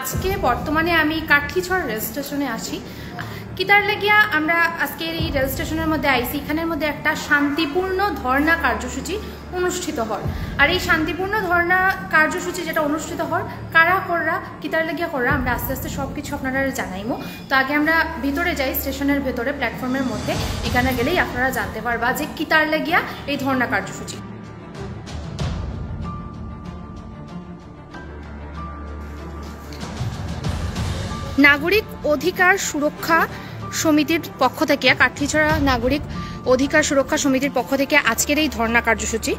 আজকে বর্তমানে আমি কাঠলিছড় রেল স্টেশনে আছি। কিতার লাগিয়া আমরা আজকের এই রেল স্টেশনের মধ্যে আইসি। এখানের মধ্যে একটা শান্তিপূর্ণ ধর্ণা কার্যসূচি অনুষ্ঠিত হয়। আর এই শান্তিপূর্ণ ধর্ণা কার্যসূচি যেটা অনুষ্ঠিত হয় কারা কররা কিতার লাগিয়া কররা আমরা আস্তে আস্তে সব কিছু আপনারা জানাইমো। তো আগে আমরা ভিতরে যাই, স্টেশনের ভেতরে প্ল্যাটফর্মের মধ্যে। এখানে গেলেই আপনারা জানতে পারবা যে কিতার লাগিয়া এই ধর্ণা কার্যসূচি। নাগরিক অধিকার সুরক্ষা সমিতির পক্ষ থেকে, কাঠলিছড়া নাগরিক অধিকার সুরক্ষা সমিতির পক্ষ থেকে আজকের এই ধর্ণা কার্যসূচি।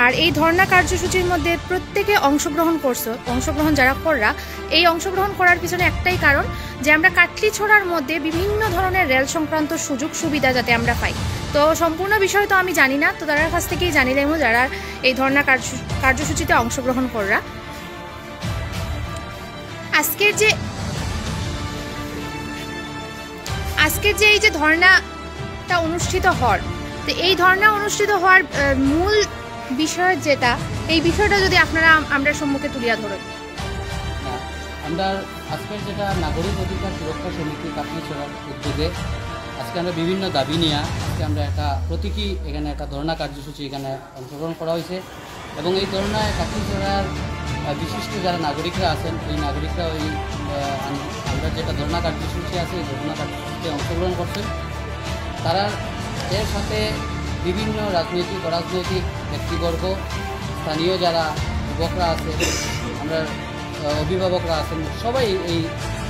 আর এই ধর্ণা কার্যসূচির মধ্যে প্রত্যেকে অংশগ্রহণ যারা কররা, এই অংশগ্রহণ করার পিছনে একটাই কারণ যে আমরা কাঠলিছড়ার মধ্যে বিভিন্ন ধরনের রেল সংক্রান্ত সুযোগ সুবিধা যাতে আমরা পাই। তো সম্পূর্ণ বিষয় তো আমি জানি না, তো তার কাছ থেকেই জানিলাম যারা এই ধর্ণা কার্যসূচিতে অংশগ্রহণ কররা। আজকের যে এই যে ধর্ণাটা অনুষ্ঠিত হওয়ার, তো এই ধর্ণা অনুষ্ঠিত হওয়ার মূল বিষয় যেটা, এই বিষয়টা যদি আপনারা আমরা সম্মুখে তুলিয়া ধরেন। আমরা আজকের যেটা নাগরিক অধিকার সুরক্ষা সমিতি কাঠলিছড়ার উদ্যোগে আজকে আমরা বিভিন্ন দাবি নিয়ে আজকে আমরা একটা প্রতীকী এখানে একটা ধর্ণা কার্যসূচি এখানে অংশগ্রহণ করা হয়েছে। এবং এই ধর্ণায় কাঠলিছড়ার বিশিষ্ট যারা নাগরিকরা আছেন, এই নাগরিকরা ওই আমরা যেটা ধর্ণা কার্যসূচি আছে এই ধর্ণা কার্যসূচিতে অংশগ্রহণ করছেন। তারা এর সাথে বিভিন্ন রাজনৈতিক অরাজনৈতিক ব্যক্তিবর্গ, স্থানীয় যারা যুবকরা আছে, আমরা অভিভাবকরা আছেন, সবাই এই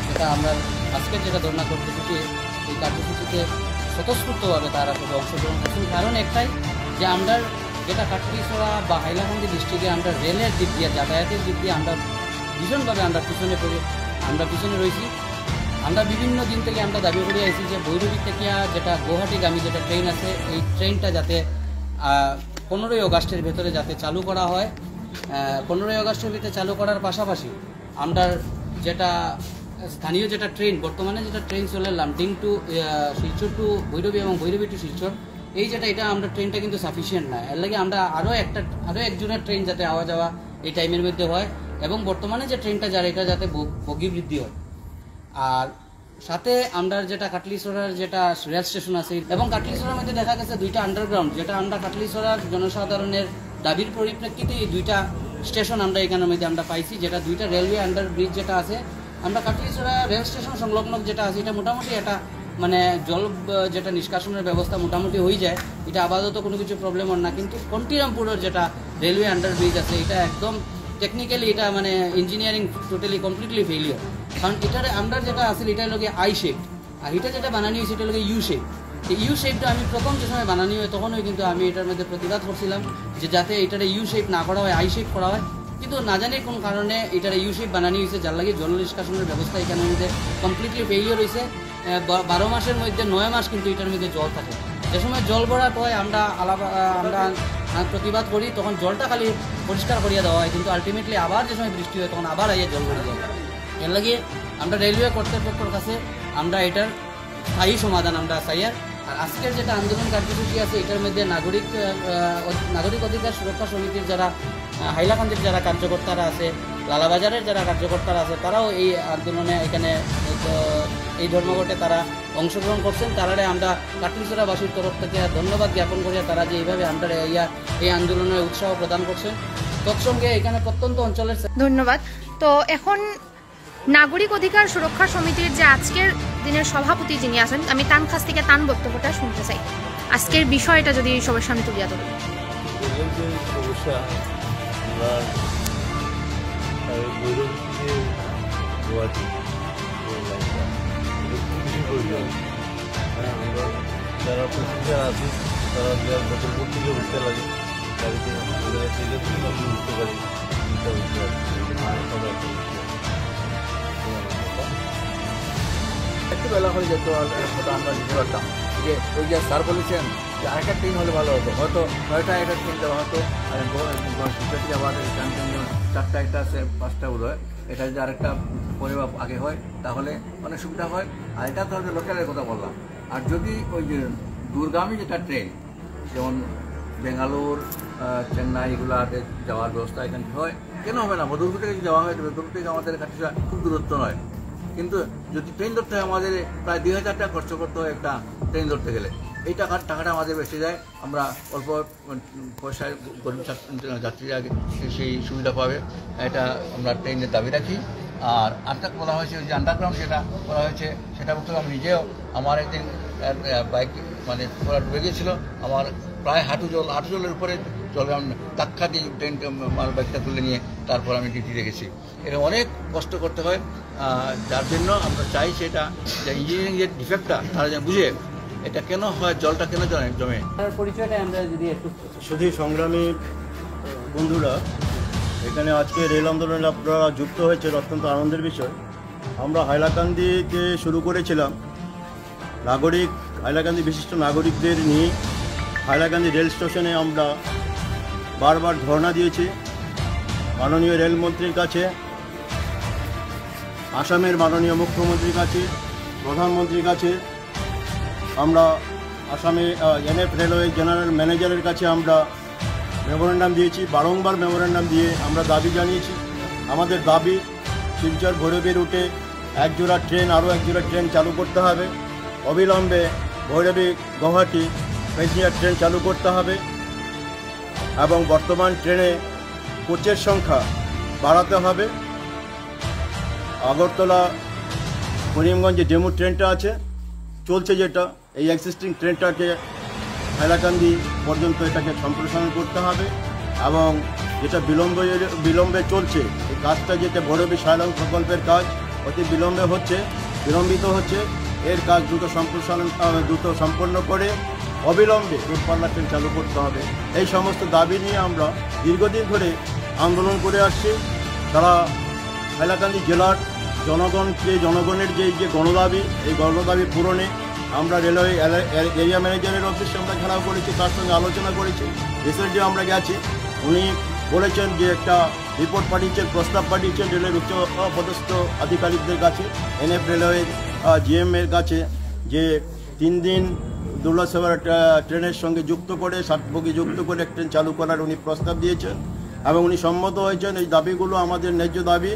যেটা আমরা আজকের যেটা ধর্ণা কার্যসূচি এই কার্যসূচিতে স্বতঃস্ফূর্তভাবে তারা সবাই অংশগ্রহণ করছেন। কারণ একটাই যে আমরা যেটা কাঠলিছড়া বা হাইলাকান্দি ডিস্ট্রিক্টে আমরা রেলের দিক দিয়ে, যাতায়াতের দিক দিয়ে আমরা ভীষণভাবে আমরা পিছনে রয়েছি। আমরা বিভিন্ন দিন থেকে আমরা দাবি করে আইছি যে ভৈরবী থেকে যেটা গুয়াহাটিগামী যেটা ট্রেন আছে এই ট্রেনটা যাতে 15ই আগস্টের ভেতরে যাতে চালু করা হয়। 15ই আগস্টের ভিতরে চালু করার পাশাপাশি আমরা যেটা স্থানীয় যেটা ট্রেন, বর্তমানে যেটা ট্রেন চলে লামডিং টু শিলচর টু ভৈরবী এবং ভৈরবী টু শিলচর, এই যেটা এটা আমরা ট্রেনটা কিন্তু সাফিসিয়েন্ট না। এর লাগে আমরা আরও একজনের ট্রেন যাতে আওয়া যাওয়া এই টাইমের মধ্যে হয় এবং বর্তমানে যে ট্রেনটা যারা এটা যাতে বগি বৃদ্ধি হয়। আর সাথে আমরা যেটা কাঠলিছড়ার যেটা রেল স্টেশন আছে এবং কাঠলিছড়ার মধ্যে দেখা গেছে দুইটা আন্ডারগ্রাউন্ড, যেটা আমরা কাঠলিছড়ার জনসাধারণের দাবির পরিপ্রেক্ষিতে এই দুইটা স্টেশন আমরা এখানের মধ্যে আমরা পাইছি। যেটা দুইটা রেলওয়ে আন্ডার ব্রিজ যেটা আছে, আমরা কাঠলিছড়া রেল স্টেশন সংলগ্ন যেটা আছে এটা মোটামুটি এটা মানে জল যেটা নিষ্কাশনের ব্যবস্থা মোটামুটি হয়ে যায়, এটা আপাতত কোনো কিছু প্রবলেম হয় না। কিন্তু কন্টিরামপুরের যেটা রেলওয়ে আন্ডার ব্রিজ আছে এটা একদম টেকনিক্যালি এটা মানে ইঞ্জিনিয়ারিং টোটালি কমপ্লিটলি ফেলিওর। কারণ এটার আমরা যেটা আছে এটার লগে আই শেপ, আর এটা যেটা বানানি হয়েছে এটা লগে ইউ শেপ। এই ইউ শেপটা আমি প্রথম যে সময় বানানি হয় তখনই কিন্তু আমি এটার মধ্যে প্রতিবাদ করছিলাম যে যাতে এটার ইউ শেপ না করা হয়, আই শেপ করা হয়। কিন্তু না জানি কোন কারণে এটার ইউ শেপ বানানি হয়েছে, যার লাগে জল নিষ্কাশনের ব্যবস্থা এখানের মধ্যে কমপ্লিটলি ফেলিওর হয়েছে। 12 মাসের মধ্যে 9 মাস কিন্তু এটার মধ্যে জল থাকে। যে সময় জল ভরাট হয় আমরা প্রতিবাদ করি, তখন জলটা খালি পরিষ্কার করিয়া দেওয়া হয়, কিন্তু আলটিমেটলি আবার যে সময় বৃষ্টি হয় তখন আবার আইয়া জল ভরে যায়। এর লাগে আমরা রেলওয়ে কর্তৃপক্ষের কাছে আমরা এটার স্থায়ী সমাধান আমরা চাই। আর আজকের যেটা আন্দোলন কার্যসূচি আছে এটার মধ্যে নাগরিক অধিকার সুরক্ষা সমিতির যারা হাইলাকান্দির যারা কার্যকর্তারা আছে, লালাবাজারের যারা কার্যকর্তারা আছে, তারাও এই আন্দোলনে এখানে এই ধর্মঘটে তারা অংশগ্রহণ করছেন। তারারে আমরা কাঠলিছড়াবাসীর তরফ থেকে ধন্যবাদ জ্ঞাপন করিয়া তারা যে এইভাবে আমরা এই আন্দোলনে উৎসাহ প্রদান করছেন। তৎসঙ্গে এখানে প্রত্যন্ত অঞ্চলের ধন্যবাদ। তো এখন নাগরিক অধিকার সুরক্ষা সমিতির যে আজকের দিনের সভাপতি যিনি আছেন, আমি তার কাছ থেকে তার বক্তব্যটা শুনতে চাই। আজকের বিষয়টা যদি সবার সামনে তুলিয়া ধরেন। যারা প্যাসেঞ্জার আছে তারা যতক্ষণ থেকে উঠতে লাগে গাড়িতে উঠতে পারি একটু বেলা হয়ে যেত। কথা আমরা নিতে পারতাম যে ওই যে স্যার বলেছেন যে আরেকটা ট্রেন হলে ভালো হতো, হয়তো 9টা একটা ট্রেন দেওয়া হতো। থেকে আবার 4টা একটা আছে, 5টা উদয়, এটা যদি আরেকটা পরে বা আগে হয় তাহলে অনেক সুবিধা হয়। আর এটা তো লোকালের কথা বললাম। আর যদি ওই যে দূরগামী যেটা ট্রেন, যেমন বেঙ্গালুর, চেন্নাই এগুলাতে যাওয়ার ব্যবস্থা এখানে হয়, কেন হবে না? বদরপুর থেকে যদি যাওয়া হয়, বদরপুর থেকে আমাদের কাঠিছড়া খুব দূরত্ব নয়, কিন্তু যদি ট্রেন ধরতে হয় আমাদের প্রায় 2000 টাকা খরচ করতে হয় একটা ট্রেন ধরতে গেলে। এই টাকাটা আমাদের বেশি যায়, আমরা অল্প পয়সায় গরিব যাত্রীরা সেই সুবিধা পাবে, এটা আমরা ট্রেনের দাবি রাখি। আর আরেকটা বলা হয়েছে যে আন্ডারগ্রাউন্ড যেটা বলা হয়েছে সেটা বলতে আমি নিজেও আমার একদিন বাইক মানে পুরো ডুবে গিয়েছিল, আমার প্রায় হাঁটু জলের উপরে জলে আমি ধাক্কা দিয়ে ট্রেন আমার বাইকটা তুলে নিয়ে তারপর আমি ডিউটি রেখেছি। এটা অনেক কষ্ট করতে হয়, যার জন্য আমরা চাই সেটা যে ইঞ্জিনিয়ারিং যে ডিফেক্টটা তারা যেন বুঝে এটা কেন হয়, জলটা কেন জমে। পরিচয়টা আমরা যদি একটু শুধু সংগ্রামী বন্ধুরা, এখানে আজকে রেল আন্দোলনে আপনারা যুক্ত হয়েছে অত্যন্ত আনন্দের বিষয়। আমরা হাইলাকান্দিতে শুরু করেছিলাম হাইলাকান্দি বিশিষ্ট নাগরিকদের নিয়ে। হাইলাকান্দি রেল স্টেশনে আমরা বারবার ধর্ণা দিয়েছি মাননীয় রেলমন্ত্রীর কাছে, আসামের মাননীয় মুখ্যমন্ত্রীর কাছে, প্রধানমন্ত্রীর কাছে, আমরা আসামে এনএফ রেলওয়ে জেনারেল ম্যানেজারের কাছে আমরা মেমোরেন্ডাম দিয়েছি। বারংবার মেমোরেন্ডাম দিয়ে আমরা দাবি জানিয়েছি। আমাদের দাবি শিলচর ভৈরবী রুটে একজোড়া ট্রেন, আরও একজোড়া ট্রেন চালু করতে হবে। অবিলম্বে ভৈরবী গুয়াহাটি প্যাসেঞ্জার ট্রেন চালু করতে হবে এবং বর্তমান ট্রেনে কোচের সংখ্যা বাড়াতে হবে। আগরতলা করিমগঞ্জে ডেমু ট্রেনটা আছে চলছে, যেটা এই এক্সিস্টিং ট্রেনটাকে হাইলাকান্দি পর্যন্ত এটাকে সম্প্রসারণ করতে হবে এবং যেটা বিলম্বে চলছে এই কাজটা, যেটা ভৈরবী সায়লং প্রকল্পের কাজ অতি বিলম্বিত হচ্ছে, এর কাজ দ্রুত সম্পন্ন করে অবিলম্বে দূরপাল্লা ট্রেন চালু করতে হবে। এই সমস্ত দাবি নিয়ে আমরা দীর্ঘদিন ধরে আন্দোলন করে আসছি। তারা হাইলাকান্দি জেলার জনগণের যে গণদাবি, এই গণদাবি পূরণে আমরা রেলওয়ে এরিয়া ম্যানেজারের অফিসে আমরা ঘেরাও করেছি, তার সঙ্গে আলোচনা করেছি। রিসেন্টলি আমরা গেছি, উনি বলেছেন যে একটা রিপোর্ট পাঠিয়েছেন, প্রস্তাব পাঠিয়েছেন রেলের উচ্চ পদস্থ আধিকারিকদের কাছে, এনএফ রেলওয়ে জিএম এর কাছে, যে 3 দিন দুর্লভ সেবার ট্রেনের সঙ্গে যুক্ত করে 60 বগি যুক্ত করে ট্রেন চালু করার উনি প্রস্তাব দিয়েছেন এবং উনি সম্মত হয়েছেন। এই দাবিগুলো আমাদের ন্যায্য দাবি,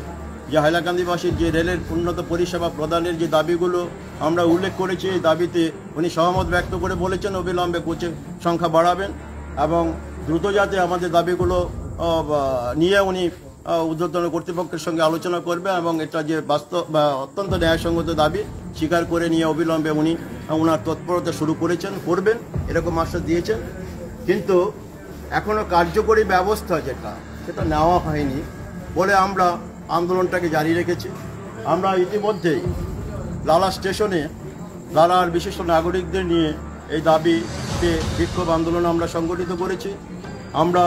যে হাইলাকান্দিবাসীর যে রেলের উন্নত পরিষেবা প্রদানের যে দাবিগুলো আমরা উল্লেখ করেছি, এই দাবিতে উনি সহমত ব্যক্ত করে বলেছেন অবিলম্বে কোচের সংখ্যা বাড়াবেন এবং দ্রুত যাতে আমাদের দাবিগুলো নিয়ে উনি ঊর্ধ্বতন কর্তৃপক্ষের সঙ্গে আলোচনা করবে এবং এটা যে বাস্তব বা অত্যন্ত ন্যায়সঙ্গত দাবি স্বীকার করে নিয়ে অবিলম্বে উনি ওনার তৎপরতা শুরু করবেন এরকম আশ্বাস দিয়েছেন। কিন্তু এখনও কার্যকরী ব্যবস্থা সেটা নেওয়া হয়নি বলে আমরা আন্দোলনটাকে জারি রেখেছি। আমরা ইতিমধ্যেই লালা স্টেশনে লালার বিশিষ্ট নাগরিকদের নিয়ে এই দাবিতে বিক্ষোভ আন্দোলন আমরা সংগঠিত করেছি। আমরা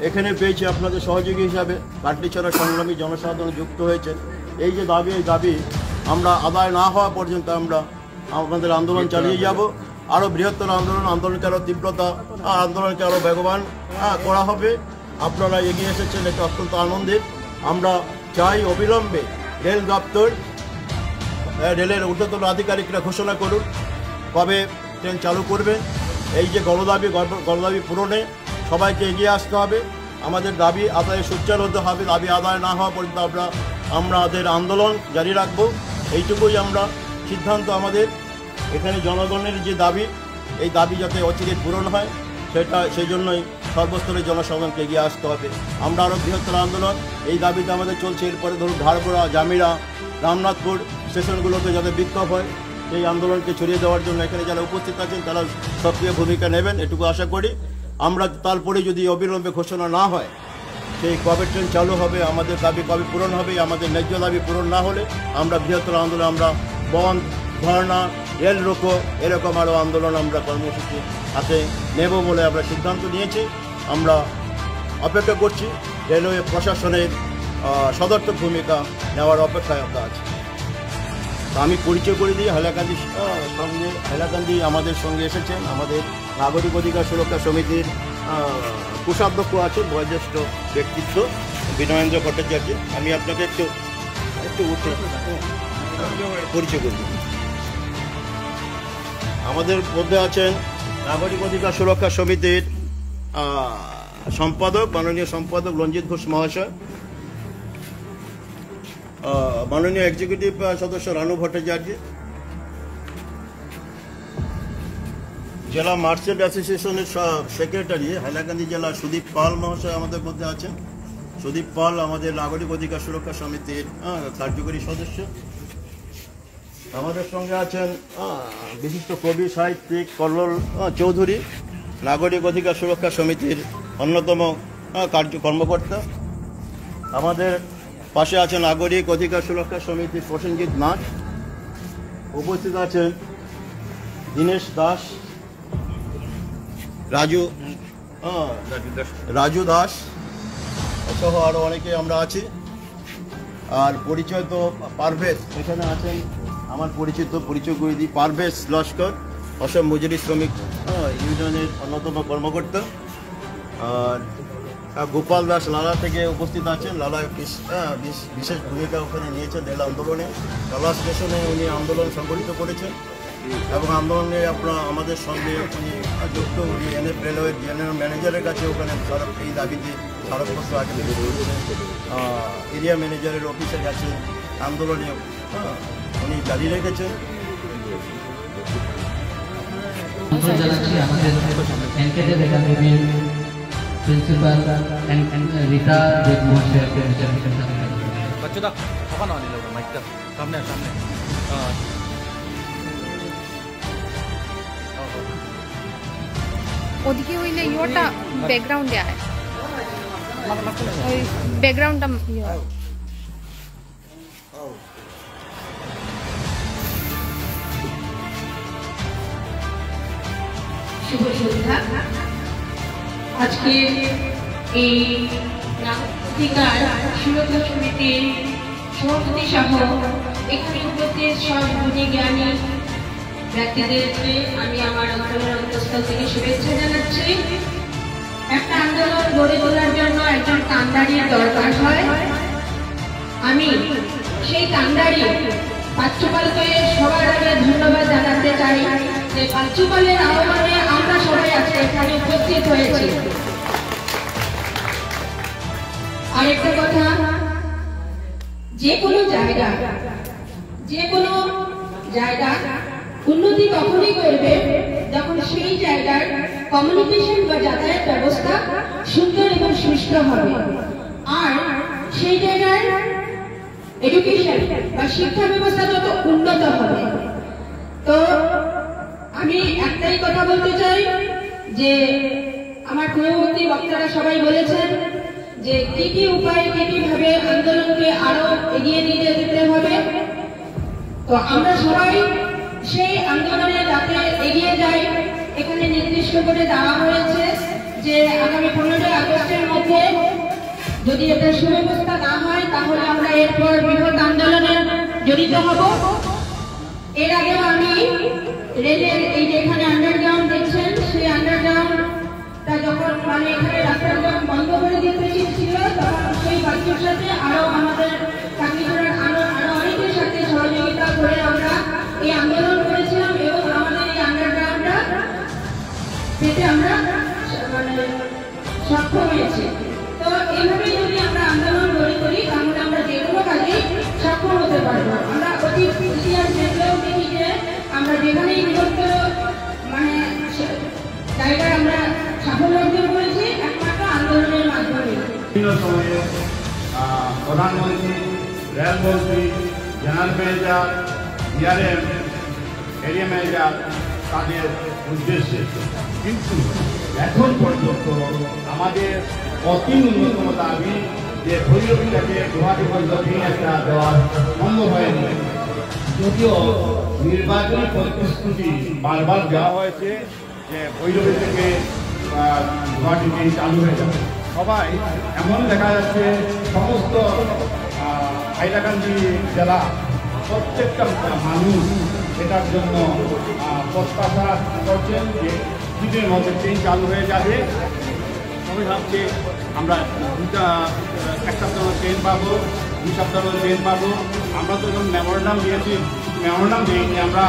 এখানে পেয়েছি আপনাদের সহযোগী হিসাবে কাটলিছড়া সংগ্রামী জনসাধারণ যুক্ত হয়েছেন। এই যে দাবি, এই দাবি আমরা আদায় না হওয়া পর্যন্ত আমরা আমাদের আন্দোলন চালিয়ে যাব। আরও বৃহত্তর আন্দোলনকে আরও তীব্রতা, আন্দোলনকে আরও বেগবান করা হবে। আপনারা এগিয়ে এসেছেন, এটা অত্যন্ত আনন্দের। আমরা চাই অবিলম্বে রেল দপ্তর, রেলের ঊর্ধ্বতন আধিকারিকরা ঘোষণা করুন কবে ট্রেন চালু করবে। এই যে গণদাবি পূরণে সবাইকে এগিয়ে আসতে হবে। আমাদের দাবি আদায়ে সোচ্চার হতে হবে। দাবি আদায় না হওয়া পর্যন্ত আমাদের আন্দোলন জারি রাখব। এইটুকুই আমরা সিদ্ধান্ত আমাদের। এখানে জনগণের যে দাবি, এই দাবি যাতে অচিরে পূরণ হয় সেই জন্যই সর্বস্তরের জনসাধারণকে এগিয়ে আসতে হবে। আমরা আরও বৃহত্তর আন্দোলন এই দাবিতে আমাদের চলছে। এরপরে ধরুন ধারপুরা, জামিরা, রামনাথপুর স্টেশনগুলোতে যাতে বিক্ষোভ হয়, এই আন্দোলনকে ছড়িয়ে দেওয়ার জন্য এখানে যারা উপস্থিত আছেন তারা সক্রিয় ভূমিকা নেবেন, এটুকু আশা করি। আমরা তারপরে যদি অবিলম্বে ঘোষণা না হয় সেই কবে ট্রেন চালু হবে, আমাদের দাবি কবে পূরণ হবে, আমাদের ন্যায্য দাবি পূরণ না হলে আমরা বৃহত্তর আন্দোলন, আমরা বন্ধ, ধর্ণা, রেল রোকো, এরকম আরও আন্দোলন আমরা কর্মসূচি হাতে নেব বলে আমরা সিদ্ধান্ত নিয়েছি। আমরা অপেক্ষা করছি, রেলওয়ে প্রশাসনের সদর্থক ভূমিকা নেওয়ার অপেক্ষায় আমরা আছি। আমি পরিচয় করে দিই, হাইলাকান্দি আমাদের সঙ্গে এসেছেন আমাদের নাগরিক অধিকার সুরক্ষা সমিতির কোষাধ্যক্ষ আছে, বয়োজ্যেষ্ঠ ব্যক্তিত্ব বিনয়েন্দ্র ভট্টাচার্য। আমি আপনাকে একটু উঠে পরিচয় করে দিই। আমাদের মধ্যে আছেন নাগরিক অধিকার সুরক্ষা সমিতির সম্পাদক মাননীয় সম্পাদক রঞ্জিত ঘোষ মহাশয়, মাননীয় এক্সিকিউটিভ সদস্য রানু ভট্টাচার্য, জেলা মার্চেন্ট অ্যাসোসিয়েশনের সেক্রেটারি হাইলাকান্দি জেলা সুদীপ পাল মহাশয় আমাদের মধ্যে আছেন। সুদীপ পাল আমাদের নাগরিক অধিকার সুরক্ষা সমিতির কার্যকরী সদস্য। আমাদের সঙ্গে আছেন বিশিষ্ট কবি সাহিত্যিক কল্লোল চৌধুরী, নাগরিক অধিকার সুরক্ষা সমিতির অন্যতম কর্মকর্তা। আমাদের পাশে আছেন নাগরিক অধিকার সুরক্ষা সমিতির প্রসেনজিৎ নাথ। উপস্থিত আছেন দীনেশ দাস, রাজু দাস সহ আরও অনেকে আমরা আছি। আর পরিচয় তো পারভেজ এখানে আছেন, আমার পরিচয় করে দিই, পারভেজ লস্কর, অসম মজুরি শ্রমিক ইউনিয়নের অন্যতম কর্মকর্তা। আর গোপাল দাস লালা থেকে উপস্থিত আছেন। লালা বিশেষ ভূমিকা ওখানে নিয়েছেন রেল আন্দোলনে, লালা স্টেশনে উনি আন্দোলন সংগঠিত করেছেন এবং আন্দোলনে আমাদের সঙ্গে উনি যুক্ত। উনি এনএফ রেলওয়ের জেনারেল ম্যানেজারের কাছে ওখানে এই দাবিতে স্মারকপত্র আগে এরিয়া ম্যানেজারের অফিসের কাছে আন্দোলনে উনি জারি রেখেছেন। প্রিন্সিপাল রীতা দেব মহাশয়কে সামনে সামনে ওদিকে হইলে ইয়োটা ব্যাকগ্রাউন্ডে আয়, ওই ব্যাকগ্রাউন্ডটা শুভ সন্ধ্যা। আজকে এই অধিকার সুরক্ষা সমিতির সভাপতি সহ এখানে উপস্থিত সব গুণী জ্ঞানী ব্যক্তিদেরকে আমি আমার আন্দোলনের অন্তঃস্থল থেকে শুভেচ্ছা জানাচ্ছি। একটা আন্দোলন গড়ে তোলার জন্য একজন কান্ডারির দরকার হয়। আমি সেই কান্ডারি পাঁচুপালকে সবার আগে ধন্যবাদ জানাতে চাই যে পাঁচুপালের আহ্বানে আমরা সবাই আজকে এখানে উপস্থিত হয়েছি। আরেকটা কথা, যে কোনো জায়গা উন্নতি তখনই করবে যখন সেই জায়গার কমিউনিকেশন বা যাতায়াত ব্যবস্থা সুন্দর এবং সুষ্ঠু হবে, আর সেই জায়গার এডুকেশন বা শিক্ষা ব্যবস্থা যত উন্নত হবে। তো আমি একটাই কথা বলতে চাই যে আমার পূর্ববর্তী বক্তারা সবাই বলেছেন যে কি কি উপায়ে কিভাবে আন্দোলনকে আরো এগিয়ে নিয়ে যেতে হবে। তো আমরা সবাই সেই আন্দোলনে যাতে এগিয়ে যাই, এখানে নির্দিষ্ট করে দেওয়া হয়েছে যে আগামী 15 আগস্টের মধ্যে যদি এটা সুব্যবস্থা না হয় তাহলে আমরা এরপর বৃহৎ আন্দোলনে জড়িত হব। এর আগেও আমি রেলের এই যে এখানে আন্ডারগ্রাউন্ড দেখছেন, সেই আন্ডারগ্রাউন্ডটা যখন মানে এখানে রাস্তাটা বন্ধ করে দিতে ছিল, তখন সেই বাচ্চার সাথে আরো আমাদের চাকরিজোড়ার আরো অনেকের সাথে সহযোগিতা করে আমরা এই আন্দোলন করেছিলাম এবং আমাদের এই আন্ডারগ্রাউন্ডটা পেতে আমরা মানে সক্ষম হয়েছি। তো এইভাবে যদি আমরা আন্দোলন গড়ে তুলি তাহলে আমরা যে কোনো কাজে সক্ষম হতে পারবো। আমরা অতীত ইতিহাস দেখলেও দেখি যে আমরা যেখানেই বৃহত্তর মানে জায়গায় আমরা সাফল্য অর্জন করেছি একমাত্র আন্দোলনের মাধ্যমে। বিভিন্ন সময়ে প্রধানমন্ত্রী, রেলমন্ত্রী, general manager, DRM, area manager তাদের উদ্দেশ্যে, কিন্তু এখন পর্যন্ত আমাদের অতি ন্যূনতম দাবি যে ভৈরবীটাকে গুয়াহাটি পর্যন্ত একটা দেওয়া সম্ভব হয়নি। যদিও নির্বাচনী প্রতিশ্রুতি বারবার দেওয়া হয়েছে যে ভৈরবী থেকে গুয়াহাটি ট্রেন চালু হয়ে যাবে। সবাই এমন দেখা যাচ্ছে সমস্ত হাইলাকান্দি জেলা প্রত্যেকটা মানুষ এটার জন্য প্রত্যাশা করছেন যে দিনের মধ্যে ট্রেন চালু হয়ে যাবে। সবাই ভাবছে আমরা এক সপ্তাহ ট্রেন পাবো, 2 সপ্তাহ ট্রেন পাবো। আমরা তো যখন মেমোরেন্ডাম দিয়েছি, মেমোরেন্ডাম দিইনি, আমরা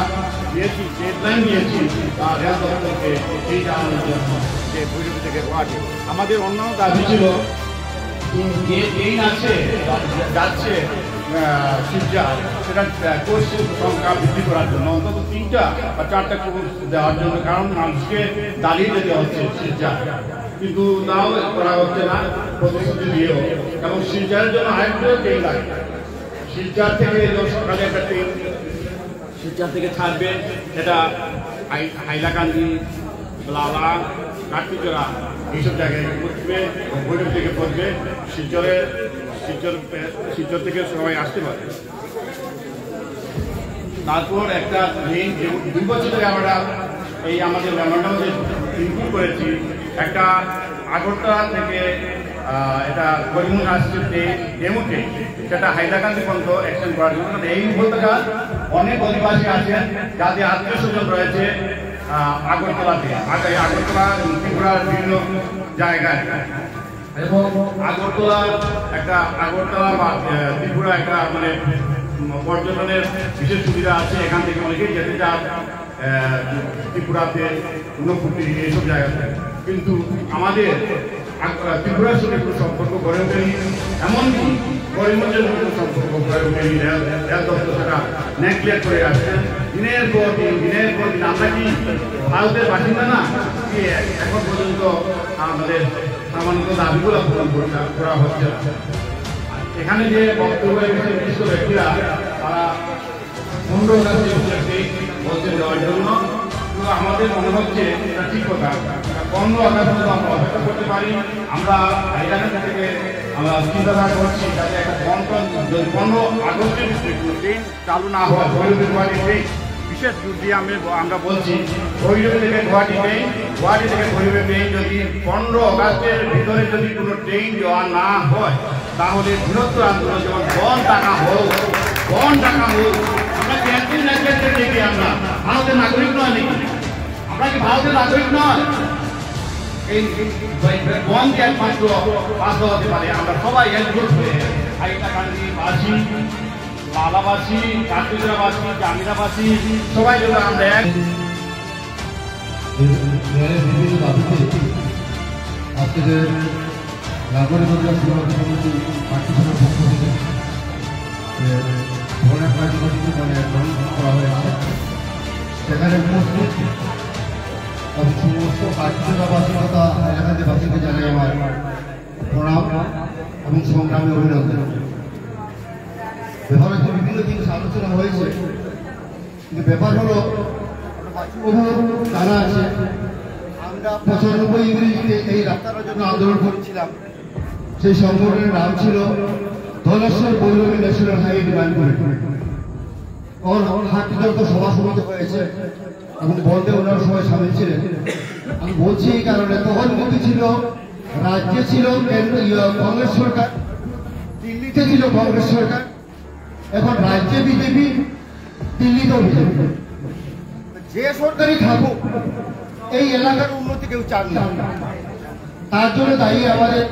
দিয়েছি, ডেডলাইন দিয়েছি রেল দপ্তরকে এই জানানোর জন্য যে ভৈরব থেকে গুয়াহাটি। আমাদের অন্য দাবি ছিল যে ট্রেন আছে যাচ্ছে শিলচর, সেটা কোর্সের সংখ্যা বৃদ্ধি করার জন্য অন্তত 3টা বা 4টা কোর্স দেওয়ার জন্য, কারণ মানুষকে দাঁড়িয়ে যেতে হচ্ছে শিলচর, কিন্তু তাও করা হচ্ছে না প্রতিশ্রুতি দিয়েও। এবং শিলচরের জন্য আরেকটা ট্রেন লাগে, শিলচর থেকে সকালে একটা ট্রেন শিলচর থেকে ছাড়বে, এটা হাইলাকান্দি, লালা, কাঠপিচড়া এইসব জায়গায় পড়বে, ভৈরব থেকে পড়বে, শিলচর থেকে সবাই আসতে পারে। তারপর একটা ট্রেন 2 বছর ধরে আমরা এই আমাদের মেমোরেন্ডামে ইনক্লুড করেছি, একটা আগরতলা থেকে এটা করিমগঞ্জ আসছে ডেমো ট্রেন, সেটা হাইলাকান্দি পর্যন্ত এক্সটেন্ড করার জন্য। এই উপত্যকা অনেক অধিবাসী আছেন যাদের আত্মীয় স্বজন রয়েছে আগরতলাতে, আগরতলা ত্রিপুরার বিভিন্ন জায়গায়, এবং আগরতলা বা ত্রিপুরা একটা মানে পর্যটনের বিশেষ সুবিধা আছে, এখান থেকে অনেকেই যেতে চান ত্রিপুরাতে, ঊনকোটি এইসব জায়গাতে। কিন্তু আমাদের ত্রিপুরার সঙ্গে কোনো সম্পর্ক গড়ে ওঠেনি, এমনকি করিমগঞ্জের কোনো সম্পর্ক গড়ে ওঠেনি। রেল দপ্তর সেটা নেগলেক্ট করে আসছেন দিনের পর দিন। আমরা কি ভারতের বাসিন্দা না? কি এখন পর্যন্ত আমাদের সামান্য দাবিগুলো পূরণ করা হচ্ছে না। এখানে যে বক্তব্য রেখেছে বিশিষ্ট ব্যক্তিরা, তারা 15 কাছে বলতে দেওয়ার জন্য, আমাদের মনে হচ্ছে এটা ঠিক কথা। 15 আগস্ট পর্যন্ত আমরা অপেক্ষা করতে পারি। আমরা হাইলাকান্দি থেকে আমরা চিন্তাধারা করছি যাতে একটা 15 আগস্টের ট্রেন চালু না হয়, ভৈরব গুয়াহাটি ট্রেন বিশেষ জোর দিয়ে আমরা বলছি, ভৈরব থেকে গুয়াহাটি ট্রেন, গুয়াহাটি থেকে ভৈরব ট্রেন যদি 15 আগস্টের ভিতরে যদি কোনো ট্রেন দেওয়া না হয়, তাহলে বৃহত্তর আন্দোলন, যেমন বন টাকা হোক, আমরা ক্যান্টিন নাগরিকদের দেখি, আমরা ভারতের নাগরিক নয় নাকি? আমরা কি ভারতের নাগরিক নয়? এই বনকে একমাত্র বাধ্য হতে পারে। আমরা সবাই একজোট হয়ে হাইলাকান্দি বাসী, লালাবাসী, কাঠপিচড়াবাসী, জামিরাবাসী সবাই যদি আমরা এক বিভিন্ন দাবিতে আজকে যে নাগরিক অধিকার সুরক্ষা সমিতি পার্টিশনের পক্ষ থেকে ধরনের কার্যকরী গ্রহণ করা হয়েছে, সেখানে উপস্থিত এবং সমস্ত কাঠপিচড়াবাসী তথা হাইলাকান্দিবাসীকে জানাই আমার প্রণাম এবং সংগ্রামী অভিনন্দন। ব্যাপার হচ্ছে বিভিন্ন জিনিস আলোচনা হয়েছে, কিন্তু ব্যাপার হলো জানা আছে আমরা 95 ইংরেজিতে এই রাস্তার জন্য আন্দোলন করেছিলাম। সেই সংগঠনের নাম ছিল ধলেশ্বর বৈরবী ন্যাশনাল হাইওয়ে ডিমান্ড কমিটি। ওর হাটযন্ত্র সভা সমিতি হয়েছে এবং বলতে ওনার সবাই সামিল ছিলেন। আমি বলছি এই কারণে, তখন কিন্তু ছিল রাজ্যে ছিল কংগ্রেস সরকার, দিল্লিতে ছিল কংগ্রেস সরকার, এখন রাজ্যে বিজেপি, দিল্লিতেও বিজেপি। যে সরকারই থাকুক এই এলাকার উন্নতি কেউ চান না, তার জন্য দায়ী আমাদের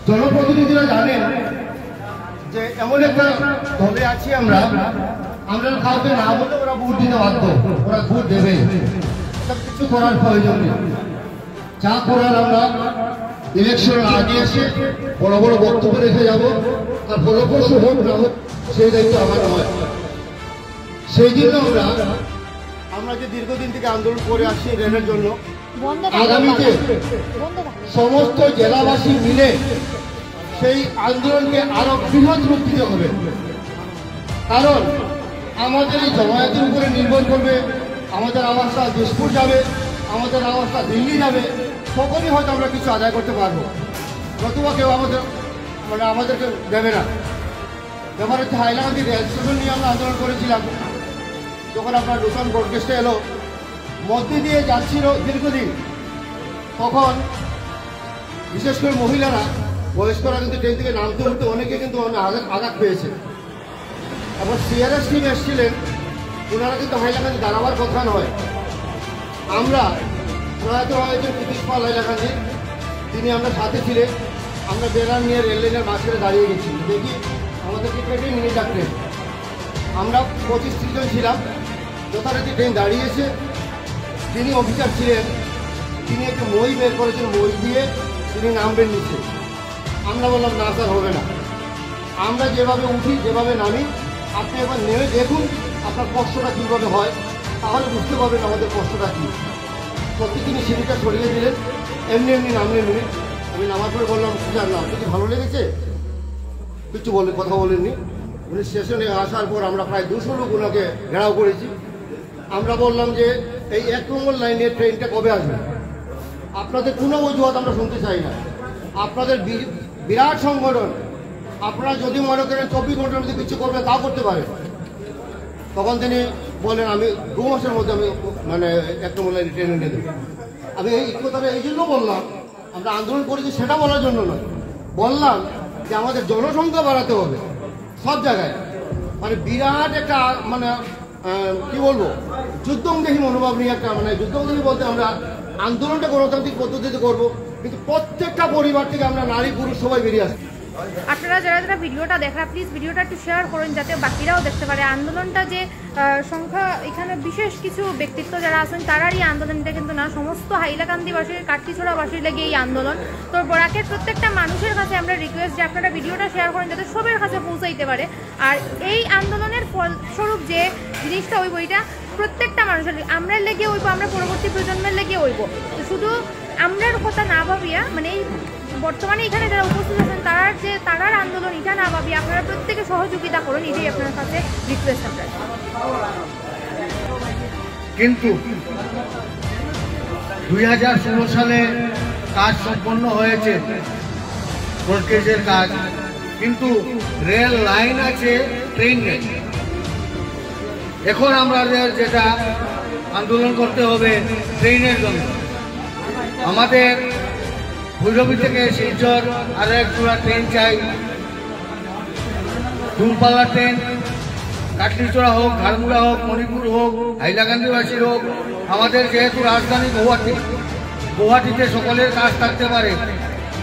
জনপ্রতিনিধিরা জানেন যে এমন একটা দলে আছি আমরা কাউকে না বলে ওরা ভোট দিতে বাধ্য, ওরা ভোট দেবে, কিছু করার প্রয়োজন নেই। যা করার আমরা ইলেকশন আগে এসে বড় বড় বক্তব্য রেখে যাব, আর ফলপ্রসূ হোক না হোক সেই দায়িত্ব আমার নয়। সেই জন্য আমরা যে দীর্ঘদিন থেকে আন্দোলন করে আসছি রেলের জন্য, আগামীতে সমস্ত জেলাবাসী মিলে সেই আন্দোলনকে আরো বৃহৎ রূপ দিতে হবে। কারণ আমাদের এই জমায়েতের উপরে নির্ভর করবে আমাদের আওয়াজটা দিশপুর যাবে, আমাদের আওয়াজটা দিল্লি যাবে, তখনই হয়তো আমরা কিছু আদায় করতে পারবো, নতুবা কেউ আমাদেরকে দেবে না। ব্যাপার হচ্ছে হাইলাকান্দি রেল স্টেশন নিয়ে আমরা আন্দোলন করেছিলাম, যখন আপনার নতুন ব্রডকাস্টে এলো, মধ্যে দিয়ে যাচ্ছিল দীর্ঘদিন, তখন বিশেষ করে মহিলারা, বয়স্করা কিন্তু ট্রেন থেকে নামতে উঠতে অনেকে কিন্তু আঘাত পেয়েছে। এবং সিআরএস টিম এসেছিলেন, ওনারা কিন্তু হাইলাকান্দি দাঁড়াবার কথা নয়। আমরা প্রয়াত হয়েছে নীতিশ পাল হাইলাকান্দি, তিনি আমরা সাথে ছিলেন, আমরা বেড়ান নিয়ে রেল লাইনের মাঝখানে দাঁড়িয়ে গেছি, দেখি আমাদেরকে কেটে মিনিট ট্রেন। আমরা 25-30 জন ছিলাম। যথারীতি ট্রেন দাঁড়িয়েছে, যিনি অফিসার ছিলেন তিনি একটু মই বের করেছেন, মই দিয়ে তিনি নামবেন নিচে। আমরা বললাম না স্যার, হবে না, আমরা যেভাবে উঠি যেভাবে নামি আপনি একবার নেমে দেখুন আপনার কষ্টটা কীভাবে হয়, তাহলে বুঝতে পারবেন আমাদের কষ্টটা কী। সত্যি তিনি সিঁড়িটা সরিয়ে দিলেন, এমনি এমনি নামলেন উনি। আমি নামার পরে বললাম স্যার না কি ভালো লেগেছে, কিছু কথা বলেননি। উনি স্টেশনে আসার পর আমরা প্রায় 200 লোক ওনাকে ঘেরাও করেছি। আমরা বললাম যে এই 1 নম্বর লাইনের ট্রেনটা কবে আসবে, আপনাদের কোনো অজুহাত আমরা শুনতে চাই না। আপনাদের বিরাট সংগঠন, আপনারা যদি মনে করেন 24 ঘন্টার মধ্যে কিছু করবেন তাও করতে পারেন। তখন তিনি বলেন আমি 2 মাসের মধ্যে আমি মানে 1 নম্বর লাইনে ট্রেন এনে দেবো। আমি এই কথাটা এই জন্য বললাম, আমরা আন্দোলন করেছি সেটা বলার জন্য নয়, বললাম যে আমাদের জনসংখ্যা বাড়াতে হবে সব জায়গায়। মানে বিরাট একটা মানে কি বলবো যুদ্ধমুখী মনোভাব নিয়ে একটা মানে যুদ্ধমুখী বলতে আমরা আন্দোলনটা গণতান্ত্রিক পদ্ধতিতে করব, কিন্তু প্রত্যেকটা পরিবার থেকে আমরা নারী পুরুষ সবাই বেরিয়ে আসি। আপনারা যারা যারা ভিডিওটা দেখা প্লিজ ভিডিওটা একটু শেয়ার করুন যাতে বাকিরাও দেখতে পারে। আন্দোলনটা যে সংখ্যা এখানে বিশেষ কিছু ব্যক্তিত্ব যারা আছেন তারারই আন্দোলনটা কিন্তু না, সমস্ত হাইলাকান্দিবাসীর কাটকিছড়াবাসীর লেগে এই আন্দোলন। তো বরাকের প্রত্যেকটা মানুষের কাছে আমরা রিকোয়েস্ট যে আপনারা ভিডিওটা শেয়ার করেন যাতে সবার কাছে পৌঁছাইতে পারে। আর এই আন্দোলনের ফলস্বরূপ যে জিনিসটা হইব এটা প্রত্যেকটা মানুষের আমরা লেগে হইব, আমরা পরবর্তী প্রজন্মের লেগে হইব। তো শুধু আমরার কথা না ভাবিয়া মানে এই বর্তমানে এখানে যারা উপস্থিত আছেন তারার আন্দোলন এটা না ভাবি আপনারা প্রত্যেকে সহযোগিতা করুন, এটাই আপনার কাছে রিকোয়েস্ট। আপনার কিন্তু 2016 সালে কাজ সম্পন্ন হয়েছে, ব্রডগেজের কাজ, কিন্তু রেল লাইন আছে, ট্রেন নেই। এখন আমাদের যেটা আন্দোলন করতে হবে ট্রেনের জন্য। আমাদের ভৈরবী থেকে শিলচর আরো এক জোড়া ট্রেন চাই, দূরপাল্লা ট্রেন, কাটলিচড়া হোক, ঘাড়মুড়া হোক, মণিপুর হোক, হাইলাকান্দিবাসীর হোক। আমাদের যেহেতু রাজধানী গুয়াহাটিতে সকলের কাজ থাকতে পারে।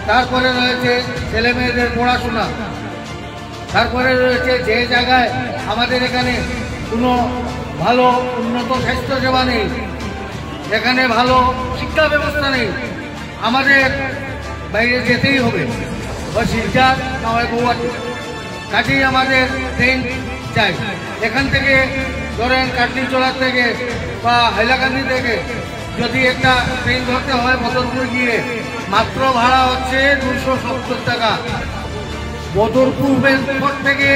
তারপরে রয়েছে ছেলে মেয়েদের পড়াশোনা, তারপরে রয়েছে যে জায়গায় আমাদের এখানে কোনো ভালো উন্নত স্বাস্থ্য সেবা নেই, এখানে ভালো শিক্ষা ব্যবস্থা নেই, আমাদের বাইরে যেতেই হবে, বা শিলচর না হয় গুয়াহাটি। কাজেই আমাদের ট্রেন চাই। এখান থেকে ধরেন কাটলিচড়া থেকে বা হাইলাকান্দি থেকে যদি একটা ট্রেন ধরতে হয় বদরপুর গিয়ে, মাত্র ভাড়া হচ্ছে 270 টাকা। বদরপুর থেকে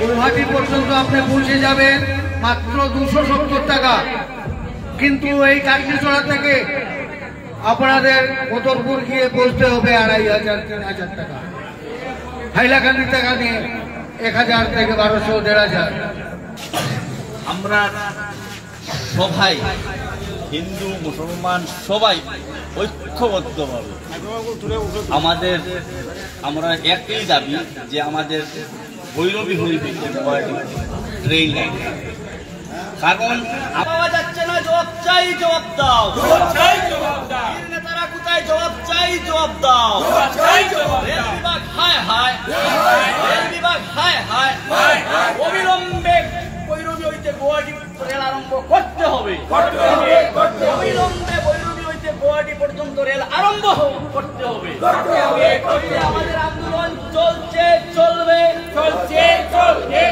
গুয়াহাটি পর্যন্ত আপনি পৌঁছে যাবেন মাত্র 270 টাকা। কিন্তু এই কাটলিচড়া থেকে আপনাদের বদরপুর গিয়ে পৌঁছতে হবে 2500-3000 টাকা। হাইলাকান্দি টাকা নিয়ে 1000 থেকে 1200-1500। আমরা সবাই হিন্দু মুসলমান সবাই ঐক্যবদ্ধভাবে আমরা একই দাবি যে আমাদের ভৈরবী হইবে ট্রেন লাইন। কারণ পাওয়া যাচ্ছে না, জবাব চাই, জবাব দাও। নেতারা কোথায়, জবাব চাই, জবাব দাও। রেল বিভাগ হায় হায়, রেল বিভাগ হায় হায়, অবিলম্বে ভৈরবী হইতে গুয়াহাটি রেল আরম্ভ করতে হবে। অবিলম্বে ভৈরবী হইতে গুয়াহাটি পর্যন্ত রেল আরম্ভ করতে হবে। আমাদের আন্দোলন চলছে, চলবে, চলছে, চলবে।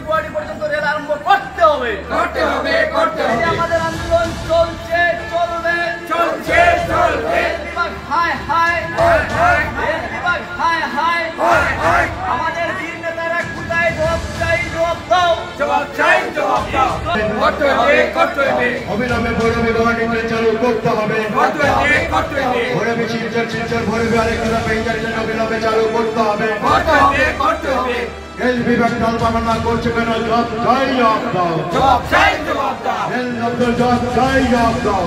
গুয়াহাটি পর্যন্ত রেল আরম্ভ করতে হবে। আমাদের আন্দোলন চলছে, চলবে, চলছে, চলবে। হায় হায়, রেল বিভাগ হায় হায়, আমাদের বীর নেতারা কোথায়, জবাব চাই, জবাব দাও। জবাব চাই, জবাব দাও। অবিলম্বে ভৈরবী গুয়াহাটি ট্রেন চালু করতে হবে। ভৈরবী শিলচর, শিলচর ভৈরবী আরেকটা ট্রেন অবিলম্বে চালু করতে হবে। রেল বিভাগ তালবাহানা করছে কেন? জব চাই, জব দাও। রেল দপ্তর জব চাই, জব দাও।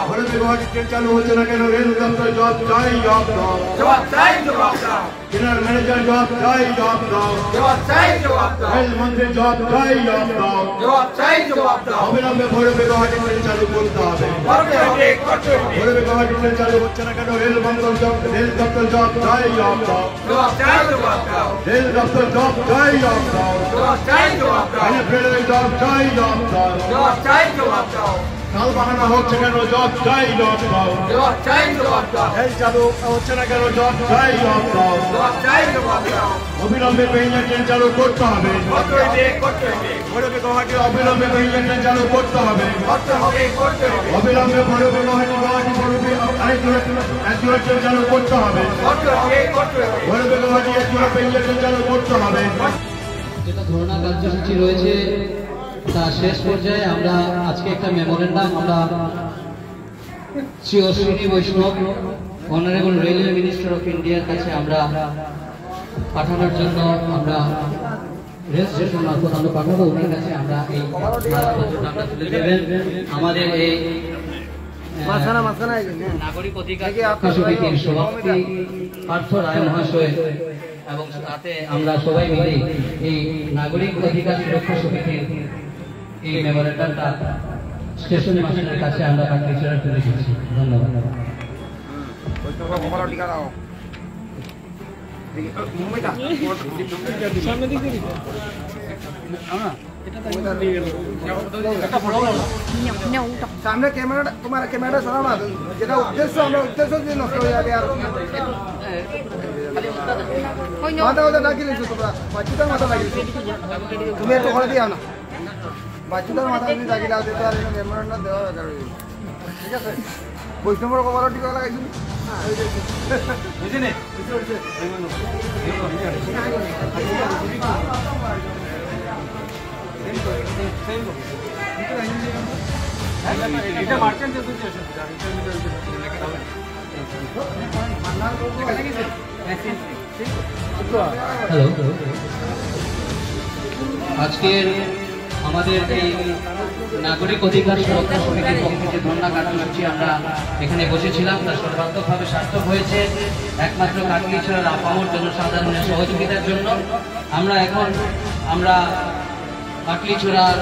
ভৈরবী গুয়াহাটি ট্রেন চালু হচ্ছে না কেন? রেল দপ্তর জব চাই, জব দাও। জেনারেল ম্যানেজার জব চাই, জব দাও। রেল মন্ত্রী জব চাই, জব দাও। অবিলম্বে ভৈরবী গুয়াহাটি ট্রেন চালু করতে হবে। ভৈরবী গুয়াহাটি ট্রেন চালু হচ্ছে না কেন? রেল দপ্তর জব চাই, জব দাও। রেল দপ্তর জব চাই, জব দাও। রেলের জব চাই, জব দাও। তালবাহানা হচ্ছে কেন? জব চাই, জব দাও। রেল চালু হচ্ছে না কেন? জব চাই, জব দাও। অবিলম্বে প্যাসেঞ্জার ট্রেন চালু করতে হবে। ভৈরবী গুয়াহাটি অবিলম্বে প্যাসেঞ্জার ট্রেন চালু করতে হবে। অবিলম্বে ভৈরবী গুয়াহাটি একজোড়া ট্রেন চালু করতে হবে। ভৈরবী গুয়াহাটি একজোড়া প্যাসেঞ্জার ট্রেন চালু করতে হবে। যেটা ধর্ণা কার্যসূচি রয়েছে তার শেষ পর্যায়ে আমরা আজকে একটা মেমোরেন্ডাম আমরা শ্রী অশ্বিনী বৈষ্ণব অনারেবল রেলওয়ে মিনিস্টার অফ ইন্ডিয়ার কাছে আমরা পাঠানোর জন্য আমরা রেল স্টেশন মারফত আমরা পাঠাবো। ওনার কাছে আমরা এই আমরা তুলে দেবেন। আমাদের এই নাগরিক অধিকার সমিতির সভাপতি পার্থ রায় মহাশয় এবং তাতে আমরা সবাই মিলে এই নাগরিক অধিকার সুরক্ষা সমিতির এই মেমোরেন্ডামটা স্টেশন মাস্টারের কাছে আমরা কাটলিছড়া তুলে দিচ্ছি। ধন্যবাদ। সামনে ক্যামেরাটা, তোমার ক্যামেরাটা সরাও না, যেটা উদ্দেশ্য আমরা উদ্দেশ্য যদি নষ্ট হয়ে যাবে। আর মাথা কথা লাগিয়েছো তোমরা, বাচ্চাটার মাথা লাগিয়েছো, তুমি একটু করে দিও না। বাচ্চাটার মাথা যদি লাগিয়ে দাও তো আর ক্যামেরাটা দেওয়া দরকার হয়ে যাবে। ঠিক আছে, বৈষ্ণবের কভারও টিকা লাগাইছো বুঝিনি? এটা মার্চেন্ট অ্যাসোসিয়েশন হ্যালো, আজকের আমাদের এই নাগরিক অধিকার সুরক্ষা সমিতির পক্ষে যে ধর্ণা কার্যসূচি আমরা এখানে বসেছিলাম তা সর্বাত্মকভাবে সার্থক হয়েছে। একমাত্র কাটলিছড়ার আপামর জনসাধারণের সহযোগিতার জন্য আমরা কাটলিছড়ার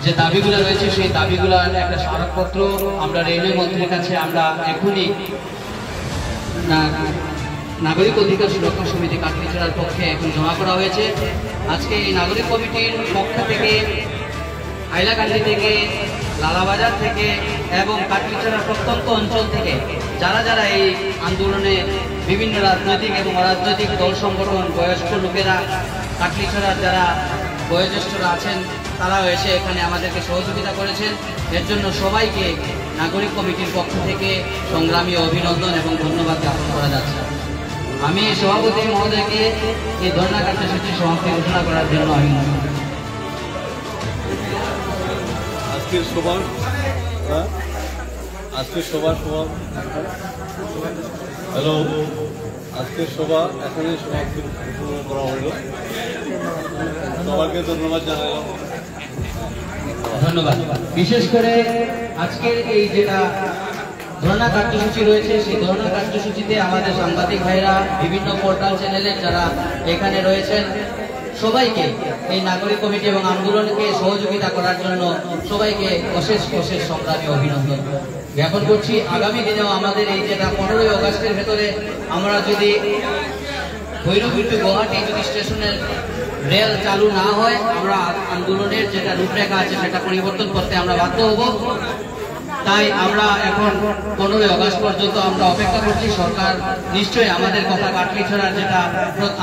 যে দাবিগুলো রয়েছে সেই দাবিগুলোর একটা স্মারকপত্র আমরা রেলওয়ে মন্ত্রীর কাছে আমরা এখনই নাগরিক অধিকার সুরক্ষা সমিতি কাটলিছড়ার পক্ষে এখন জমা করা হয়েছে। আজকে এই নাগরিক কমিটির পক্ষ থেকে হাইলাকান্দি থেকে, লালাবাজার থেকে এবং কাটলিছড়ার প্রত্যন্ত অঞ্চল থেকে যারা যারা এই আন্দোলনে বিভিন্ন রাজনৈতিক এবং অরাজনৈতিক দল সংগঠন, বয়স্ক লোকেরা, কাটলিছড়ার যারা বয়োজ্যেষ্ঠরা আছেন তারাও এসে এখানে আমাদেরকে সহযোগিতা করেছেন। এর জন্য সবাইকে নাগরিক কমিটির পক্ষ থেকে সংগ্রামী অভিনন্দন এবং ধন্যবাদ জ্ঞাপন করা যাচ্ছে। আমি সভাপতি মহোদয়কে এই ধর্ণা কার্যসূচির সমাপ্তি ঘোষণা করার জন্য আমি আজকের সভা হ্যালো, আজকের সভা এখানে সমাপ্তি ঘোষণা করা হইল। সবাইকে ধন্যবাদ জানালাম। ধন্যবাদ। বিশেষ করে আজকের এই যেটা ধর্ণা কার্যসূচি রয়েছে সেই ধর্ণা কার্যসূচিতে আমাদের সাংবাদিক ভাইরা, বিভিন্ন পোর্টাল চ্যানেলের যারা এখানে রয়েছেন সবাইকে এই নাগরিক কমিটি এবং আন্দোলনকে সহযোগিতা করার জন্য সবাইকে অশেষ অশেষ সংগ্রামী অভিনন্দন জ্ঞাপন করছি। আগামী দিনেও আমাদের এই যেটা 15ই অগাস্টের ভেতরে আমরা যদি ভৈরবী টু গুয়াহাটি যদি স্টেশনের রেল চালু না হয়, আমরা আন্দোলনের যেটা রূপরেখা আছে সেটা পরিবর্তন করতে আমরা বাধ্য হব। তাই আমরা এখন 15ই অগাস্ট পর্যন্ত আমরা অপেক্ষা করছি। সরকার নিশ্চয়ই আমাদের কথা কাটলিছড়ার যেটা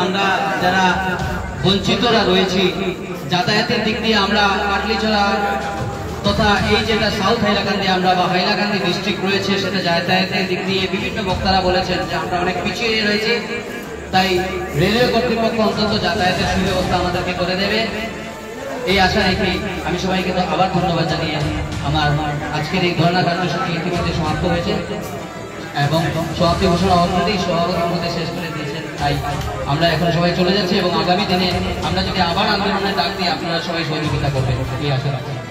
আমরা যারা বঞ্চিতরা রয়েছি যাতায়াতের দিক দিয়ে আমরা কাটলিছড়া তথা এই যেটা সাউথ হাইলাকান্দি আমরা বা হাইলাকান্দি ডিস্ট্রিক্ট রয়েছে সেটা যাতায়াতের দিক দিয়ে বিভিন্ন বক্তারা বলেছেন যে আমরা অনেক পিছিয়ে রয়েছি। তাই রেলওয়ে কর্তৃপক্ষ অন্তত যাতায়াতের সুব্যবস্থা আমাদেরকে করে দেবে এই আশা রেখে আমি সবাইকে আবার ধন্যবাদ জানিয়ে আমার আজকের এই ধর্ণা কার্যসূচি ইতিমধ্যে সমাপ্ত হয়েছে এবং সমাপ্তি ঘোষণা অলরেডি সভাপতির মধ্যে শেষ করে দিয়েছেন। তাই আমরা এখন সবাই চলে যাচ্ছি এবং আগামী দিনে আমরা যদি আবার আন্দোলনের ডাক দিই আপনারা সবাই সহযোগিতা করবেন এই আশা রাখছি।